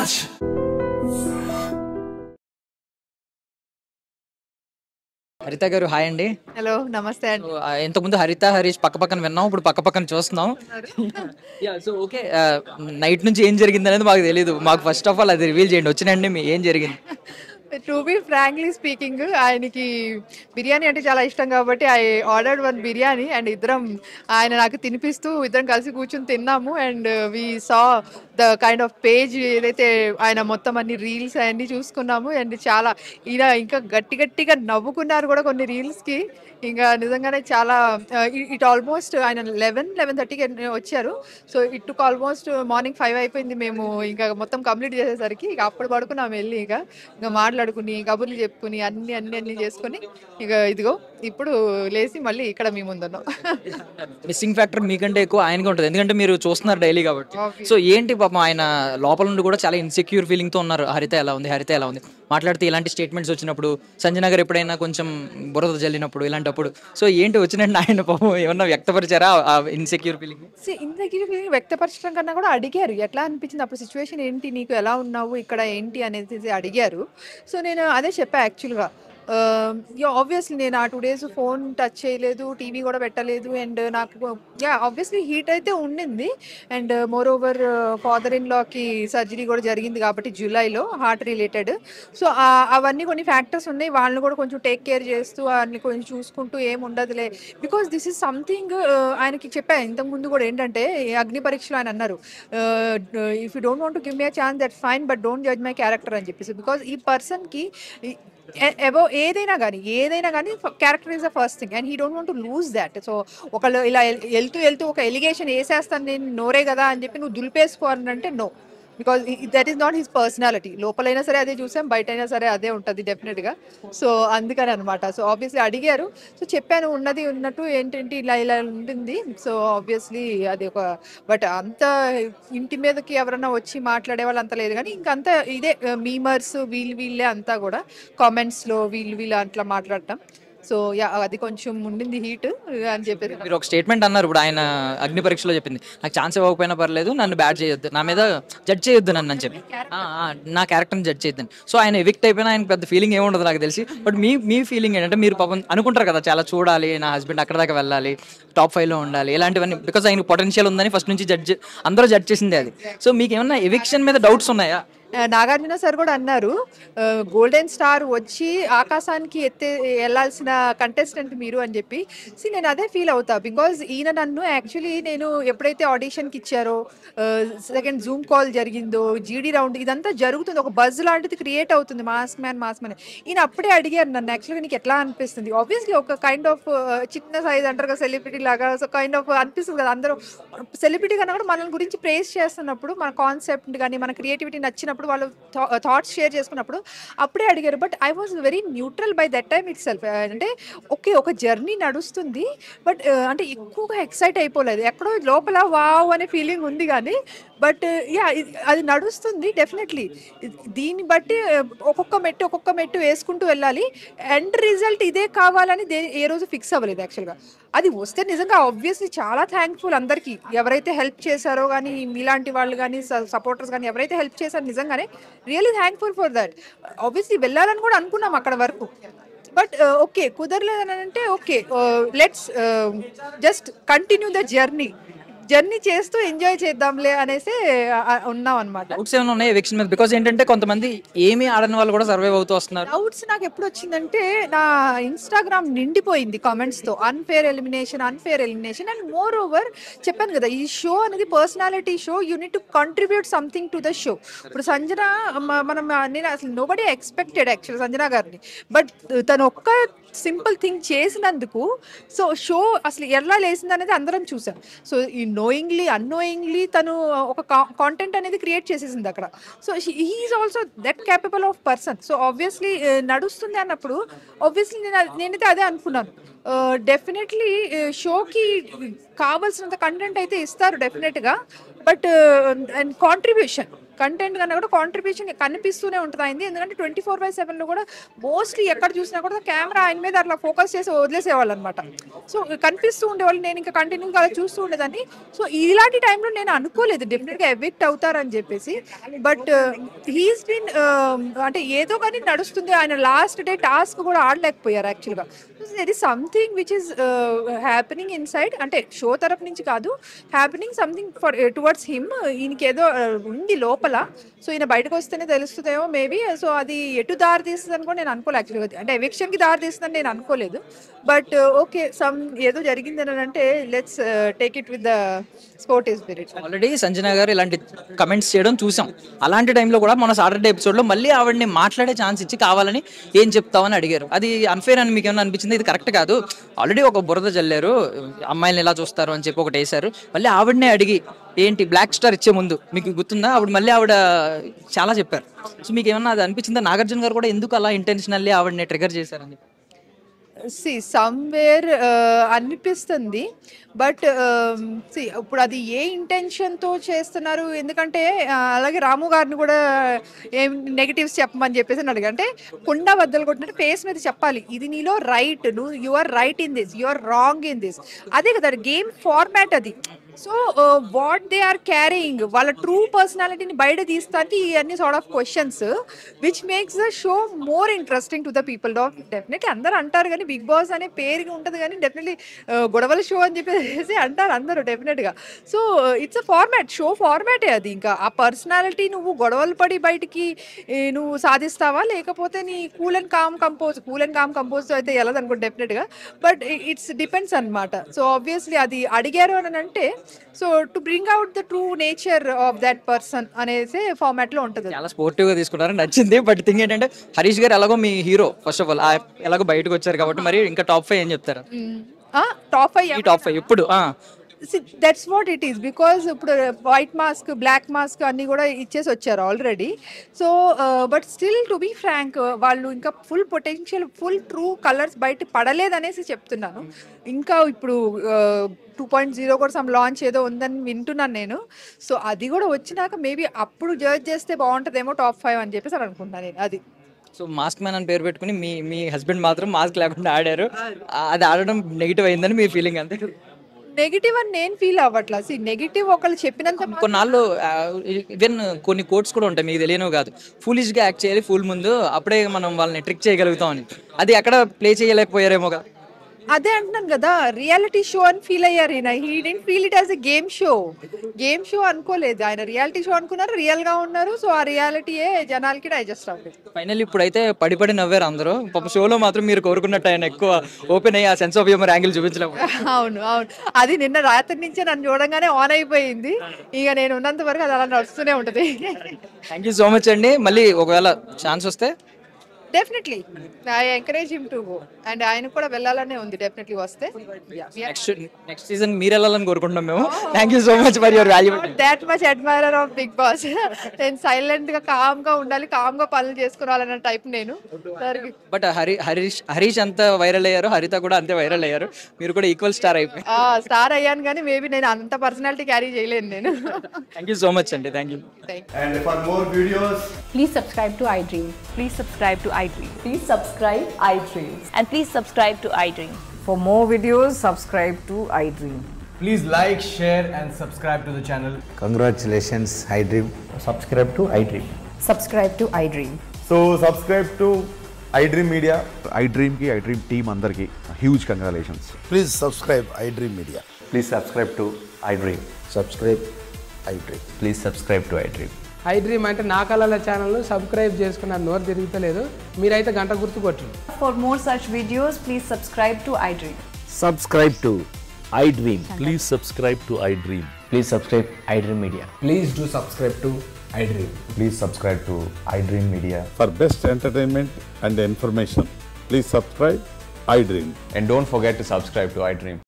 Raj. హరిత గారు hi అండి. హలో నమస్తే అండి. ఇంతకుముందు హరిత హరీష్ పక్క పక్కన విన్నాం, ఇప్పుడు పక్క పక్కన చూస్తున్నాం. సో ఓకే, నైట్ నుంచి ఏం జరిగింది అనేది మాకు తెలియదు. మాకు ఫస్ట్ ఆఫ్ ఆల్ అది రివీల్ చేయండి, వచ్చినండి మీ ఏం జరిగింది. టు బి ఫ్రాంక్లీ స్పీకింగ్, ఆయనకి బిర్యానీ అంటే చాలా ఇష్టం కాబట్టి I ordered one biryani and ఆయన నాకు తినిపిస్తూ ఇద్దరం కలిసి కూర్చొని తిన్నాము. And we saw the kind of page ఏదైతే ఆయన మొత్తం అన్ని రీల్స్ అవన్నీ చూసుకున్నాము. అండ్ చాలా ఈయన ఇంకా గట్టిగా నవ్వుకున్నారు కూడా కొన్ని రీల్స్కి. ఇంకా నిజంగానే చాలా ఇట్ ఆల్మోస్ట్ ఆయన 11:30కి వచ్చారు. So it took almost morning 5 అయిపోయింది. మేము ఇంకా మొత్తం కంప్లీట్ చేసేసరికి ఇక అప్పుడు పడుకున్నాం వెళ్ళి. ఇంకా మాట్లాడుకుని కబుర్లు చెప్పుకుని అన్ని చేసుకుని ఇక ఇదిగో ఇప్పుడు లేచి మళ్ళీ ఇక్కడ మీ ముందున్నాం. మిస్సింగ్ ఫ్యాక్టర్ మీకంటే ఎక్కువ ఆయనగా ఉంటుంది, ఎందుకంటే మీరు చూస్తున్నారు డైలీ కాబట్టి. సో ఏంటి పాపం ఆయన లోపల నుండి కూడా చాలా ఇన్సెక్యూర్ ఫీలింగ్తో ఉన్నారు. హరిత ఎలా ఉంది, హరిత ఎలా ఉంది మాట్లాడితే ఇలాంటి స్టేట్మెంట్స్ వచ్చినప్పుడు, సంజన గారు ఎప్పుడైనా కొంచెం బురద జల్లినప్పుడు ఇలాంటప్పుడు, సో ఏంటి వచ్చినట్టు ఆయన పాపం ఏమన్నా వ్యక్తపరిచారా ఆ ఇన్సెక్యూర్ ఫీలింగ్? ఇన్సెక్యూర్ ఫీలింగ్ వ్యక్తపరచడం కన్నా కూడా అడిగారు ఎట్లా అనిపించింది, అప్పుడు సిచ్యువేషన్ ఏంటి, నీకు ఎలా ఉన్నావు ఇక్కడ ఏంటి అనేది అడిగారు. సో నేను అదే చెప్పా యాక్చువల్గా. ఆబ్వియస్లీ నేను ఆ 2 days ఫోన్ టచ్ చేయలేదు, టీవీ కూడా పెట్టలేదు. అండ్ నాకు ఆబ్వియస్లీ హీట్ అయితే ఉండింది. And moreover father in లాకి సర్జరీ కూడా జరిగింది కాబట్టి జూలైలో, హార్ట్ రిలేటెడ్. సో అవన్నీ కొన్ని ఫ్యాక్టర్స్ ఉన్నాయి. వాళ్ళని కూడా కొంచెం టేక్ కేర్ చేస్తూ వాళ్ళని కొంచెం చూసుకుంటూ ఏం ఉండదులే, బికాస్ దిస్ ఇస్ సంథింగ్. ఆయనకి చెప్పా ఇంతకుముందు కూడా ఏంటంటే, అగ్ని పరీక్షలో ఆయన అన్నారు, if you don't want to give me a chance that fine, but don't judge my character అని చెప్పేసి. బికాస్ ఈ పర్సన్కి ఏదైనా కానీ character is the first thing and he don't want to lose that. So ఒకళ్ళు ఇలా వెళ్తూ ఒక ఎలిగేషన్ వేసేస్తాను నేను, నోరే కదా అని చెప్పి నువ్వు దులిపేసుకోవాలంటే no, because that is not his personality. లోపలైనా సరే అదే చూసాం, బయట అయినా సరే అదే ఉంటుంది డెఫినెట్గా. సో అందుకని అనమాట. సో ఆబ్వియస్లీ అడిగారు, సో చెప్పాను ఉన్నది ఉన్నట్టు ఏంటంటే ఇలా ఉంటుంది. సో ఆబ్వియస్లీ అది ఒక, బట్ అంత ఇంటి మీదకి ఎవరన్నా వచ్చి మాట్లాడే వాళ్ళు అంత లేదు. కానీ ఇంకంతా ఇదే మీమర్స్ వీళ్ళే అంతా కూడా కామెంట్స్లో వీళ్ళు అట్లా మాట్లాడటం. సో అది కొంచెం ఉండింది హీట్ అని చెప్పేసి. మీరు ఒక స్టేట్మెంట్ అన్నారు ఇప్పుడు, ఆయన అగ్ని పరీక్షలో చెప్పింది, నాకు ఛాన్స్ ఇవ్వకపోయినా పర్లేదు, నన్ను బ్యాడ్ చేయొద్దు, నా మీద జడ్జ్ చేయొద్దు నన్ను అని చెప్పి, నా క్యారెక్టర్ని జడ్జ్ చేయొద్దని. సో ఆయన ఎవిక్ట్ అయిపోయినా ఆయన పెద్ద ఫీలింగ్ ఏముండదు నాకు తెలిసి. బట్ మీ ఫీలింగ్ ఏంటంటే, మీరు పాపం అనుకుంటారు కదా చాలా చూడాలి, నా హస్బెండ్ అక్కడ దాకా వెళ్ళాలి, టాప్ 5లో ఉండాలి, ఇలాంటివన్నీ, బికాజ్ ఆయనకు పొటెన్షియల్ ఉందని ఫస్ట్ నుంచి అందరూ జడ్జ్ చేసింది అది. సో మీకు ఏమన్నా ఎవిక్షన్ మీద డౌట్స్ ఉన్నాయా? నాగార్జున సార్ కూడా అన్నారు, గోల్డెన్ స్టార్ వచ్చి ఆకాశానికి వెళ్ళాల్సిన కంటెస్టెంట్ మీరు అని చెప్పి. నేను అదే ఫీల్ అవుతా, బికాజ్ ఈయన నన్ను యాక్చువల్లీ నేను ఎప్పుడైతే ఆడిషన్కి ఇచ్చారో, సెకండ్ జూమ్ కాల్ జరిగిందో, జీడీ రౌండ్ ఇదంతా జరుగుతుంది, ఒక బజ్ లాంటిది క్రియేట్ అవుతుంది, మాస్ మ్యాన్. ఈయన అప్పుడే అడిగారు నన్ను, యాక్చువల్గా నీకు ఎట్లా అనిపిస్తుంది? ఆబ్వియస్లీ ఒక కైండ్ ఆఫ్ చిన్న సైజ్ అంటారు కదా సెలబ్రిటీ లాగా, సో కైండ్ ఆఫ్ అనిపిస్తుంది కదా. అందరూ సెలబ్రిటీ కన్నా కూడా మన గురించి ప్రేస్ చేస్తున్నప్పుడు, మన కాన్సెప్ట్ కానీ మన క్రియేటివిటీ నచ్చినప్పుడు, వాళ్ళు థాట్స్ షేర్ చేసుకున్నప్పుడు అప్పుడే అడిగారు. But I was very neutral by that time it self. అంటే ఓకే, ఒక జర్నీ నడుస్తుంది, బట్ అంటే ఎక్కువగా ఎక్సైట్ అయిపోలేదు, ఎక్కడో లోపల వావ్ అనే ఫీలింగ్ ఉంది. కానీ బట్ అది నడుస్తుంది డెఫినెట్లీ. దీన్ని బట్టి ఒక్కొక్క మెట్టు వేసుకుంటూ వెళ్ళాలి. ఎండ్ రిజల్ట్ ఇదే కావాలని ఏ రోజు ఫిక్స్ అవ్వలేదు యాక్చువల్గా. అది వస్తే నిజంగా ఆబ్వియస్లీ చాలా థ్యాంక్ఫుల్ అందరికీ, ఎవరైతే హెల్ప్ చేశారో కానీ, మీలాంటి వాళ్ళు కానీ, సపోర్టర్స్ కానీ ఎవరైతే హెల్ప్ చేశారో నిజంగానే really thankful for that. Obviously వెళ్ళాలని కూడా అనుకున్నాం అక్కడ వరకు, బట్ ఓకే కుదరలేదని అంటే okay, let's just continue the journey చేస్తూ ఎంజాయ్ చేద్దాంలే అనేసి ఉన్నాం అనమాట. డౌట్స్ ఏమైనా ఉన్నాయి ఎవిక్షన్ మీద? బికాజ్ ఏంటంటే కొంతమంది ఏమీ ఆడని వాళ్ళు కూడా సర్వైవ్ అవుతూ వస్తున్నారు. డౌట్స్ నాకు ఎప్పుడు వచ్చిందంటే, నా ఇన్స్టాగ్రామ్ నిండిపోయింది కామెంట్స్తో, unfair elimination. And moreover చెప్పాను కదా, ఈ షో అనేది personality show, you need to contribute something to the show. ఇప్పుడు సంజన, నేను అసలు నోబడీ ఎక్స్పెక్టెడ్ యాక్చువల్ సంజన గారిని, బట్ తను ఒక్క సింపుల్ థింగ్ చేసినందుకు సో షో అసలు ఎలా లేసింది అనేది అందరం చూసాం. సో ఈ నోయింగ్లీ అన్నోయింగ్లీ తను ఒక కాంటెంట్ అనేది క్రియేట్ చేసేసింది అక్కడ. So he is also that capable of person. So obviously నడుస్తుంది అన్నప్పుడు ఆబ్వియస్లీ నేనైతే అదే అనుకున్నాను, డెఫినెట్లీ షోకి కావాల్సినంత కంటెంట్ అయితే ఇస్తారు డెఫినెట్గా, బట్ అండ్ కాంట్రిబ్యూషన్ కంటెంట్ కన్నా కూడా కాంట్రిబ్యూషన్ కనిపిస్తూనే ఉంటుంది అయింది. ఎందుకంటే 24/7లో కూడా మోస్ట్లీ ఎక్కడ చూసినా కూడా కెమెరా ఆయన మీద అట్లా ఫోకస్ చేసి వదిలేసేవాళ్ళు అనమాట. సో కనిపిస్తూ ఉండేవాళ్ళు, నేను ఇంకా కంటిన్యూగా అలా చూస్తూ ఉండేదాన్ని. సో ఇలాంటి టైంలో నేను అనుకోలేదు డెఫినెట్గా ఎవిక్ట్ అవుతారని చెప్పేసి. బట్ హీస్ బీన్ అంటే ఏదో కానీ నడుస్తుంది. ఆయన లాస్ట్ డే టాస్క్ కూడా ఆడలేకపోయారు యాక్చువల్గా. There is something which is happening in side, అంటే షో తరపు నుంచి కాదు, happening something for towards him. ఈయనకి ఏదో ఉంది లోపల. సో ఈయన బయటకు వస్తేనే తెలుస్తుందేమో మేబీ. సో అది ఎటు దారి తీస్తుందని కూడా నేను అనుకోలేదు యాక్చువల్గా. అంటే ఎవిక్షన్కి దారి తీస్తుందని నేను అనుకోలేదు. బట్ ఓకే, సమ్ ఏదో జరిగిందని అంటే let's take it with the sportive spirit. Already Sanjana గారు ఇలాంటి కమెంట్స్ చేయడం చూసాం. అలాంటి టైంలో కూడా మన సాటర్డే ఎపిసోడ్లో మళ్ళీ ఆవిడని మాట్లాడే ఛాన్స్ ఇచ్చి కావాలని ఏం చెప్తావని అడిగారు. అది అన్ఫేర్ అని మీకు ఏమైనా అనిపించింది? ఇది కరెక్ట్ కాదు, ఆల్రెడీ ఒక బురద జల్లారు, అమ్మాయిని ఎలా చూస్తారు అని చెప్పి ఒకటి వేశారు. మళ్ళీ ఆవిడనే అడిగి ఏంటి బ్లాక్ స్టార్ ఇచ్చే ముందు మీకు గుర్తుందా, మళ్ళీ ఆవిడ చాలా చెప్పారు. సో మీకు ఏమన్నా అది అనిపించిందా? నాగార్జున గారు కూడా ఎందుకు అలా ఇంటెన్షనల్లీ ఆవిడని ట్రిగర్ చేశారని? సమ్వేర్ అనిపిస్తుంది. బట్ ఇప్పుడు అది ఏ ఇంటెన్షన్తో చేస్తున్నారు? ఎందుకంటే అలాగే రాము గారిని కూడా ఏం నెగిటివ్స్ చెప్పమని చెప్పేసి అడిగా. అంటే కుండ బద్దలు కొట్టినట్టు ఫేస్ మీద చెప్పాలి, ఇది నీలో రైట్, నువ్వు you are right in this, you are wrong in this. అదే కదా గేమ్ ఫార్మాట్ అది. So what they are carrying, వాళ్ళ ట్రూ పర్సనాలిటీని బయట తీస్తానికి ఇవన్నీ sort of questions which makes the show more interesting to the people. Definitely అందరూ అంటారు కానీ బిగ్ బాస్ అనే పేరుగా ఉంటుంది కానీ డెఫినెట్లీ గొడవల షో అని చెప్పేసి అంటారు అందరూ డెఫినెట్గా. So it's a format, show ఫార్మాటే అది. ఇంకా ఆ పర్సనాలిటీ నువ్వు గొడవలు పడి బయటికి నువ్వు సాధిస్తావా, లేకపోతే నీ కూల్ అండ్ కామ్ కంపోజ్ అయితే వెళ్ళదనుకో డెఫినెట్గా. బట్ ఇట్స్ డిపెండ్స్ అనమాట. సో ఆబ్వియస్లీ అది అడిగారు అని అంటే so to bring out the true nature of that person అనేసి ఫార్మాట్ లో ఉంటుంది. చాలా స్పోర్టివ్ గా తీసుకున్నారు, నచ్చింది. బట్ థింగ్ ఏంటంటే హరీష్ గారు ఎలాగో మీ హీరో, ఫస్ట్ ఆఫ్ ఆల్ ఎలాగో బయటకు వచ్చారు కాబట్టి మరి ఇంకా టాప్ 5 ఏం చెప్తారు? టాప్ 5 ఇప్పుడు that's what it is. Because ఇప్పుడు వైట్ మాస్క్, బ్లాక్ మాస్క్ అన్ని కూడా ఇచ్చేసి వచ్చారు already. So but still to be frank, వాళ్ళు ఇంకా full potential, full true colours బయట పడలేదనేసి చెప్తున్నాను. ఇంకా ఇప్పుడు 2.0 కూడా సమ్ లాంచ్ ఏదో ఉందని వింటున్నాను నేను. సో అది కూడా వచ్చినాక మేబీ అప్పుడు జడ్జ్ చేస్తే బాగుంటుందేమో టాప్ 5 అని చెప్పేసి అనుకుంటున్నాను నేను. అది సో మాస్క్ మ్యాన్ అని పేరు పెట్టుకుని మీ హస్బెండ్ మాత్రం మాస్క్ లేకుండా ఆడారు. అది ఆడడం నెగిటివ్ అయిందని మీ ఫీలింగ్ అంతే? నెగిటివ్ అని నేను ఫీల్ అవ్వట్లా. నెగిటివ్ ఒకళ్ళు చెప్పినంత కొన్నాళ్ళు ఈవెన్ కొన్ని కోట్స్ కూడా ఉంటాయి మీకు తెలియనివి కాదు. ఫూలిష్గా యాక్ట్ చేయాలి ఫుల్ ముందు, అప్పుడే మనం వాళ్ళని ట్రిక్ చేయగలుగుతాం అని. అది అక్కడ ప్లే చేయలేకపోయారేమో కదా. అదే అంటున్నాను కదా, రియాలిటీ షో అని ఫీల్ అయ్యారు ఈయన. He didn't feel it as a game show అనుకోలేదు ఆయన. రియాలిటీ షో అనుకున్నారు, రియల్ గా ఉన్నారు. సో ఆ రియాలిటీయే జనాలకి డైజెస్ట్ అవ్వలేదు. ఫైనల్ ఇప్పుడైతే పడి నవ్వారు అందరూ. పాప షోలో మాత్రం మీరు కోరుకున్నట్టు ఆయన ఎక్కువ ఓపెన్ అయ్యి ఆ సెన్స్ ఆఫ్ హ్యూమర్ యాంగిల్ చూపించలేము. అవును, అది నిన్న రాత్రి నుంచే నన్ను చూడంగానే ఆన్ అయిపోయింది. ఇక నేను ఉన్నంత వరకు అది అలా నడుస్తూనే ఉంటుంది. థ్యాంక్ యూ సో మచ్ అండి. మళ్ళీ ఒకవేళ ఛాన్స్ వస్తే definitely I encourage him to go. And ఆయన కూడా వెళ్ళాలనే ఉంది డెఫినెట్లీ వస్తే. నెక్స్ట్ సీజన్ మీరు వెళ్ళాలని కోరుకుంటున్నాం మేము. Thank you so much for your valuable. That much admirer of Bigg Boss. నేను సైలెంట్ గా కామ్ గా ఉండాలి, కామ్ గా పనులు చేసుకోవాలన్న టైప్ నేను. బట్ హరీష్ అంత వైరల్ అయ్యారు, హరిత కూడా అంతే వైరల్ అయ్యారు. మీరు కూడా ఈక్వల్ స్టార్ అయిపోయి. స్టార్ అయ్యాను కానీ మేబీ నేను అంత పర్సనాలిటీ క్యారీ చేయలేను నేను. థ్యాంక్ యూ సో మచ్ అండి. Thank you. And for more videos, please subscribe to iDream. Please subscribe to iDream. Please subscribe iDream. And please subscribe to iDream. For more videos, subscribe to iDream. please like, share and subscribe to the channel. Congratulations, iDream. Subscribe to iDream. Subscribe to iDream. So subscribe to iDream Media. iDream ki iDream team andarki huge congratulations. Please subscribe iDream Media. Please subscribe to iDream. Subscribe iDream. Please subscribe to iDream. iDream అంటే నా కళల channel subscribe చేసుకున్న నోరు తిరుగుతలేదు, మీరైతే గంట గుర్తు కొట్టండి. For more such videos, please subscribe to iDream. Subscribe to iDream. Please subscribe to iDream. Please subscribe iDream Media. Please do subscribe to iDream. Please subscribe to iDream Media. For best entertainment and information, please subscribe iDream. And don't forget to subscribe to iDream.